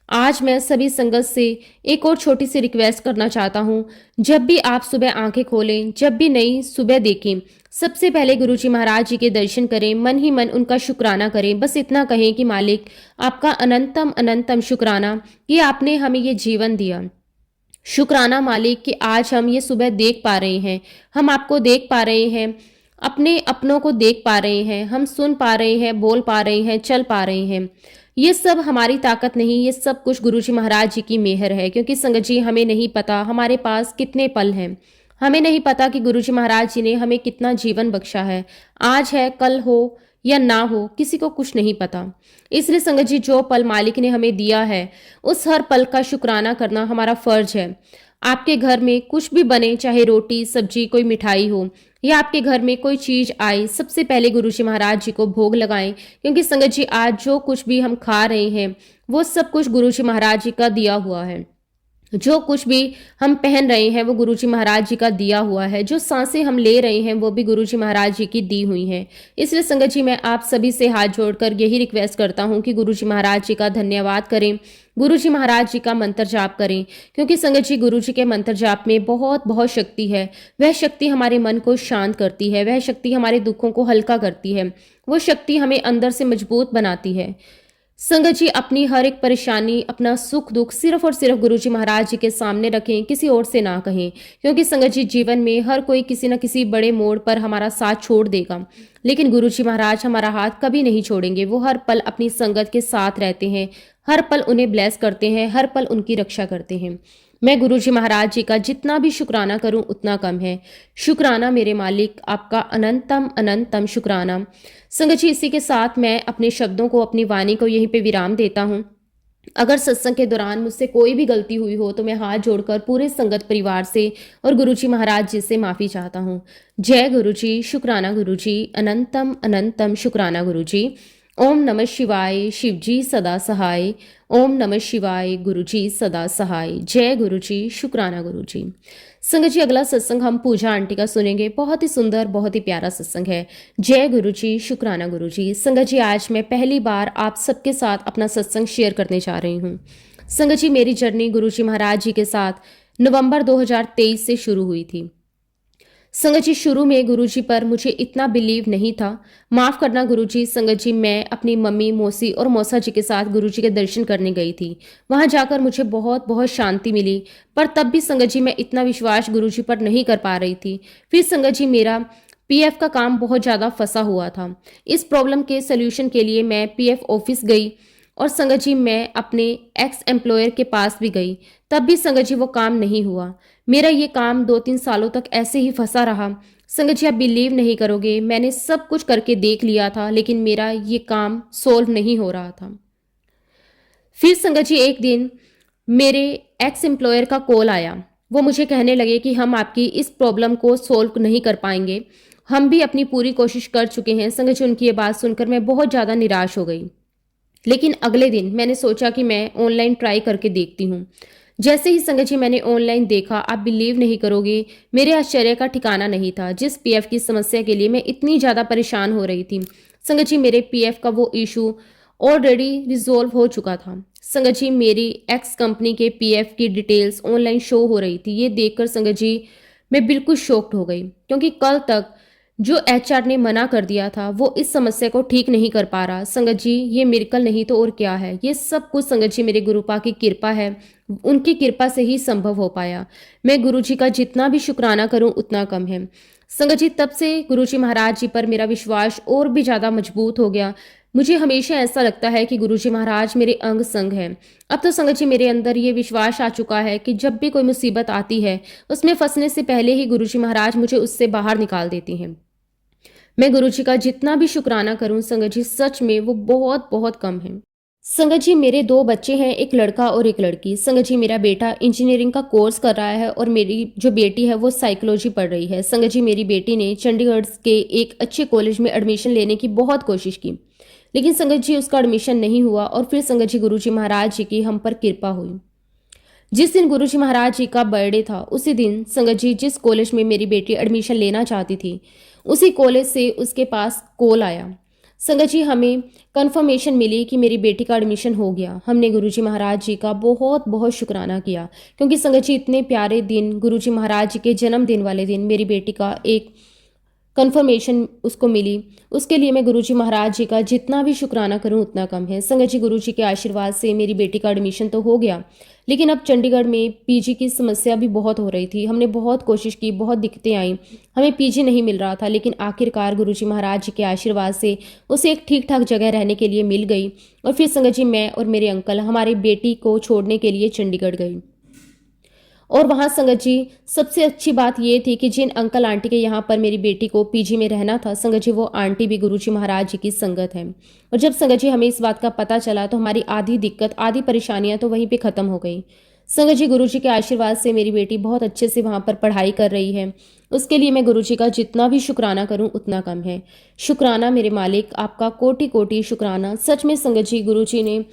आज मैं सभी संगत से एक और छोटी सी रिक्वेस्ट करना चाहता हूँ। जब भी आप सुबह आंखें खोलें, जब भी नई सुबह देखें, सबसे पहले गुरुजी महाराज जी के दर्शन करें, मन ही मन उनका शुक्राना करें। बस इतना कहें कि मालिक, आपका अनंतम अनंतम शुक्राना कि आपने हमें ये जीवन दिया। शुक्राना मालिक कि आज हम ये सुबह देख पा रहे हैं, हम आपको देख पा रहे हैं, अपने अपनों को देख पा रहे हैं, हम सुन पा रहे हैं, बोल पा रहे हैं, चल पा रहे हैं। ये सब हमारी ताकत नहीं, ये सब कुछ गुरुजी महाराज जी की मेहर है। क्योंकि संगत जी, हमें नहीं पता हमारे पास कितने पल हैं, हमें नहीं पता कि गुरुजी महाराज जी ने हमें कितना जीवन बख्शा है। आज है, कल हो या ना हो, किसी को कुछ नहीं पता। इसलिए संगत जी, जो पल मालिक ने हमें दिया है, उस हर पल का शुक्राना करना हमारा फर्ज है। आपके घर में कुछ भी बने, चाहे रोटी सब्जी, कोई मिठाई हो, या आपके घर में कोई चीज आए, सबसे पहले गुरुजी महाराज जी को भोग लगाएं। क्योंकि संगत जी, आज जो कुछ भी हम खा रहे हैं, वो सब कुछ गुरुजी महाराज जी का दिया हुआ है। जो कुछ भी हम पहन रहे हैं, वो गुरुजी महाराज जी का दिया हुआ है। जो सांसें हम ले रहे हैं, वो भी गुरुजी महाराज जी की दी हुई हैं। इसलिए संगत जी, मैं आप सभी से हाथ जोड़कर यही रिक्वेस्ट करता हूँ कि गुरुजी महाराज जी का धन्यवाद करें, गुरुजी महाराज जी का मंत्र जाप करें। क्योंकि संगत जी, गुरुजी के मंत्र जाप में बहुत बहुत शक्ति है। वह शक्ति हमारे मन को शांत करती है, वह शक्ति हमारे दुखों को हल्का करती है, वो शक्ति हमें अंदर से मजबूत बनाती है। संगत जी, अपनी हर एक परेशानी, अपना सुख दुख सिर्फ और सिर्फ गुरुजी महाराज जी के सामने रखें, किसी और से ना कहें। क्योंकि संगत जी, जीवन में हर कोई किसी न किसी बड़े मोड़ पर हमारा साथ छोड़ देगा, लेकिन गुरुजी महाराज हमारा हाथ कभी नहीं छोड़ेंगे। वो हर पल अपनी संगत के साथ रहते हैं, हर पल उन्हें ब्लेस करते हैं, हर पल उनकी रक्षा करते हैं। मैं गुरुजी महाराज जी का जितना भी शुक्राना करूं उतना कम है। शुक्राना मेरे मालिक, आपका अनंतम अनंतम शुक्राना। संगत जी, इसी के साथ मैं अपने शब्दों को, अपनी वाणी को यहीं पे विराम देता हूं। अगर सत्संग के दौरान मुझसे कोई भी गलती हुई हो तो मैं हाथ जोड़कर पूरे संगत परिवार से और गुरुजी महाराज जी से माफी चाहता हूँ। जय गुरुजी, शुक्राना गुरुजी, अनंतम अनंतम शुक्राना गुरुजी। ओम नमः शिवाय, शिवजी सदा सहाय। ओम नमः शिवाय, गुरुजी सदा सहाय। जय गुरुजी, शुक्राना गुरुजी। संगत जी, अगला सत्संग हम पूजा आंटी का सुनेंगे। बहुत ही सुंदर, बहुत ही प्यारा सत्संग है। जय गुरुजी, शुक्राना गुरुजी। संगत जी, आज मैं पहली बार आप सबके साथ अपना सत्संग शेयर करने जा रही हूँ। संगत जी, मेरी जर्नी गुरुजी महाराज जी के साथ नवंबर 2023 से शुरू हुई थी। संगत जी, शुरू में गुरुजी पर मुझे इतना बिलीव नहीं था। माफ करना गुरुजी। संगत जी, मैं अपनी मम्मी, मौसी और मौसा जी के साथ गुरुजी के दर्शन करने गई थी। वहां जाकर मुझे बहुत बहुत शांति मिली। पर तब भी संगत जी, मैं इतना विश्वास गुरुजी पर नहीं कर पा रही थी। फिर संगत जी, मेरा पीएफ का काम बहुत ज़्यादा फंसा हुआ था। इस प्रॉब्लम के सोल्यूशन के लिए मैं पीएफ ऑफिस गई और संगत जी, मैं अपने एक्स एम्प्लॉयर के पास भी गई। तब भी संगत जी, वो काम नहीं हुआ। मेरा ये काम 2-3 सालों तक ऐसे ही फंसा रहा। संगत जी, आप बिलीव नहीं करोगे, मैंने सब कुछ करके देख लिया था, लेकिन मेरा ये काम सोल्व नहीं हो रहा था। फिर संगत जी, एक दिन मेरे एक्स एम्प्लॉयर का कॉल आया। वो मुझे कहने लगे कि हम आपकी इस प्रॉब्लम को सोल्व नहीं कर पाएंगे, हम भी अपनी पूरी कोशिश कर चुके हैं। संगत जी, उनकी ये बात सुनकर मैं बहुत ज़्यादा निराश हो गई। लेकिन अगले दिन मैंने सोचा कि मैं ऑनलाइन ट्राई करके देखती हूँ। जैसे ही संगत जी, मैंने ऑनलाइन देखा, आप बिलीव नहीं करोगे, मेरे आश्चर्य का ठिकाना नहीं था। जिस पीएफ की समस्या के लिए मैं इतनी ज़्यादा परेशान हो रही थी, संगत जी, मेरे पीएफ का वो इशू ऑलरेडी रिजोल्व हो चुका था। संगत जी, मेरी एक्स कंपनी के पीएफ की डिटेल्स ऑनलाइन शो हो रही थी। ये देखकर संगत जी, मैं बिल्कुल शॉक्ड हो गई। क्योंकि कल तक जो एचआर ने मना कर दिया था, वो इस समस्या को ठीक नहीं कर पा रहा। संगत जी, ये मिरेकल नहीं तो और क्या है। ये सब कुछ संगत जी, मेरे गुरुपा की कृपा है, उनकी कृपा से ही संभव हो पाया। मैं गुरुजी का जितना भी शुक्राना करूं उतना कम है। संगत जी, तब से गुरुजी महाराज जी पर मेरा विश्वास और भी ज़्यादा मजबूत हो गया। मुझे हमेशा ऐसा लगता है कि गुरुजी महाराज मेरे अंग संग हैं। अब तो संगत जी, मेरे अंदर ये विश्वास आ चुका है कि जब भी कोई मुसीबत आती है, उसमें फंसने से पहले ही गुरुजी महाराज मुझे उससे बाहर निकाल देती हैं। मैं गुरुजी का जितना भी शुक्राना करूं संगत जी, सच में वो बहुत बहुत कम है। संगत जी, मेरे 2 बच्चे हैं, एक लड़का और एक लड़की। संगत जी, मेरा बेटा इंजीनियरिंग का कोर्स कर रहा है और मेरी जो बेटी है वो साइकोलॉजी पढ़ रही है। संगत जी, मेरी बेटी ने चंडीगढ़ के एक अच्छे कॉलेज में एडमिशन लेने की बहुत कोशिश की, लेकिन संगत जी, उसका एडमिशन नहीं हुआ। और फिर संगत जी, गुरुजी महाराज जी की हम पर कृपा हुई। जिस दिन गुरुजी महाराज जी का बर्थडे था, उसी दिन संगत जी, जिस कॉलेज में मेरी बेटी एडमिशन लेना चाहती थी, उसी कॉलेज से उसके पास कॉल आया। संगत जी, हमें कंफर्मेशन मिली कि मेरी बेटी का एडमिशन हो गया। हमने गुरुजी महाराज जी का बहुत बहुत शुक्राना किया, क्योंकि संगत जी इतने प्यारे दिन, गुरुजी महाराज जी के जन्मदिन वाले दिन मेरी बेटी का एक कंफर्मेशन उसको मिली। उसके लिए मैं गुरुजी महाराज जी का जितना भी शुक्राना करूं उतना कम है। संगत जी, गुरुजी के आशीर्वाद से मेरी बेटी का एडमिशन तो हो गया, लेकिन अब चंडीगढ़ में पीजी की समस्या भी बहुत हो रही थी। हमने बहुत कोशिश की, बहुत दिक्कतें आई, हमें पीजी नहीं मिल रहा था, लेकिन आखिरकार गुरुजी महाराज जी के आशीर्वाद से उसे एक ठीक ठाक जगह रहने के लिए मिल गई। और फिर संगत जी, मैं और मेरे अंकल हमारी बेटी को छोड़ने के लिए चंडीगढ़ गए। और वहाँ संगत जी, सबसे अच्छी बात ये थी कि जिन अंकल आंटी के यहाँ पर मेरी बेटी को पीजी में रहना था, संगत जी वो आंटी भी गुरुजी महाराज जी की संगत है। और जब संगत जी हमें इस बात का पता चला तो हमारी आधी दिक्कत, आधी परेशानियां तो वहीं पे खत्म हो गई। संगत जी, गुरुजी के आशीर्वाद से मेरी बेटी बहुत अच्छे से वहाँ पर पढ़ाई कर रही है। उसके लिए मैं गुरुजी का जितना भी शुक्राना करूँ उतना कम है। शुक्राना मेरे मालिक, आपका कोटि कोटि शुक्राना। सच में संगत जी, गुरुजी ने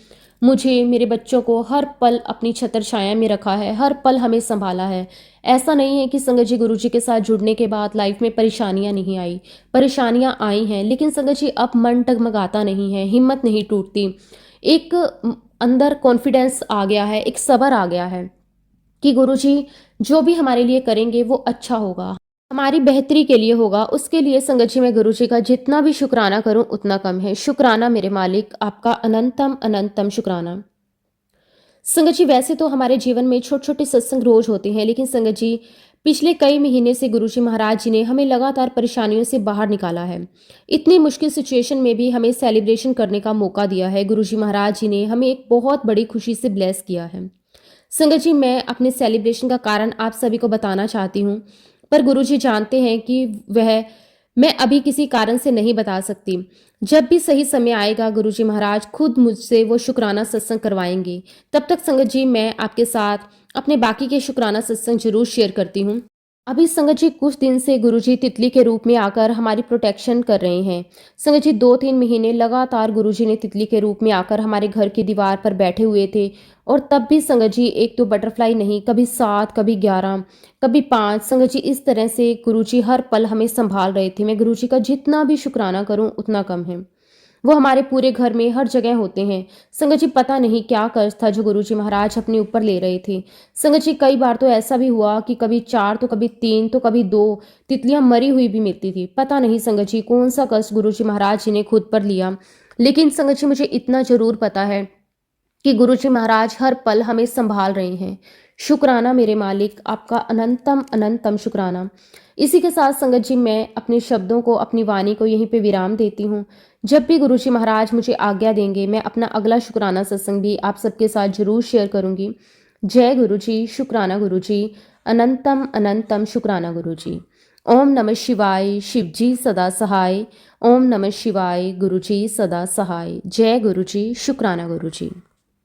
मुझे, मेरे बच्चों को हर पल अपनी छत्र छाया में रखा है, हर पल हमें संभाला है। ऐसा नहीं है कि संगत जी, गुरुजी के साथ जुड़ने के बाद लाइफ में परेशानियां नहीं आई, परेशानियां आई हैं, लेकिन संगत जी अब मन डगमगाता नहीं है, हिम्मत नहीं टूटती। एक अंदर कॉन्फिडेंस आ गया है, एक सब्र आ गया है कि गुरुजी जो भी हमारे लिए करेंगे वो अच्छा होगा, हमारी बेहतरी के लिए होगा। उसके लिए संगत जी, मैं गुरुजी का जितना भी शुक्राना करूं उतना कम है। शुक्राना मेरे मालिक, आपका अनंतम अनंतम शुक्राना। संगत जी, वैसे तो हमारे जीवन में छोटे छोटे सत्संग रोज होते हैं, लेकिन संगत जी पिछले कई महीने से गुरुजी महाराज जी ने हमें लगातार परेशानियों से बाहर निकाला है। इतनी मुश्किल सिचुएशन में भी हमें सेलिब्रेशन करने का मौका दिया है। गुरुजी महाराज जी ने हमें एक बहुत बड़ी खुशी से ब्लेस किया है। संगत जी, मैं अपने सेलिब्रेशन का कारण आप सभी को बताना चाहती हूँ, पर गुरुजी जानते हैं कि वह मैं अभी किसी कारण से नहीं बता सकती। जब भी सही समय आएगा गुरुजी महाराज खुद मुझसे वो शुक्राना सत्संग करवाएंगे। तब तक संगत जी, मैं आपके साथ अपने बाकी के शुक्राना सत्संग जरूर शेयर करती हूँ। अभी संगत जी कुछ दिन से गुरुजी तितली के रूप में आकर हमारी प्रोटेक्शन कर रहे हैं। संगत जी 2-3 महीने लगातार गुरुजी ने तितली के रूप में आकर हमारे घर की दीवार पर बैठे हुए थे। और तब भी संगत जी एक तो बटरफ्लाई नहीं, कभी 7, कभी 11, कभी 5, संगत जी इस तरह से गुरुजी हर पल हमें संभाल रहे थे। मैं गुरुजी का जितना भी शुक्राना करूं उतना कम है। वो हमारे पूरे घर में हर जगह होते हैं। संगत जी पता नहीं क्या कर्ज था जो गुरुजी महाराज अपने ऊपर ले रहे थे। संगत जी कई बार तो ऐसा भी हुआ कि कभी 4 तो कभी 3 तो कभी 2 तितलियां मरी हुई भी मिलती थी। पता नहीं संगत जी कौन सा कष्ट गुरुजी महाराज जी ने खुद पर लिया, लेकिन संगत जी मुझे इतना जरूर पता है कि गुरुजी महाराज हर पल हमें संभाल रहे हैं। शुक्राना मेरे मालिक, आपका अनंतम अनंतम शुक्राना। इसी के साथ संगत जी, मैं अपने शब्दों को, अपनी वाणी को यहीं पे विराम देती हूँ। जब भी गुरुजी महाराज मुझे आज्ञा देंगे, मैं अपना अगला शुक्राना सत्संग भी आप सबके साथ जरूर शेयर करूंगी। जय गुरुजी, शुक्राना गुरुजी, अनंतम अनंतम शुक्राना गुरुजी। ओम नमः शिवाय, शिवजी सदा सहाय। ओम नमः शिवाय, गुरुजी सदा सहाय। जय गुरुजी, शुक्राना गुरुजी।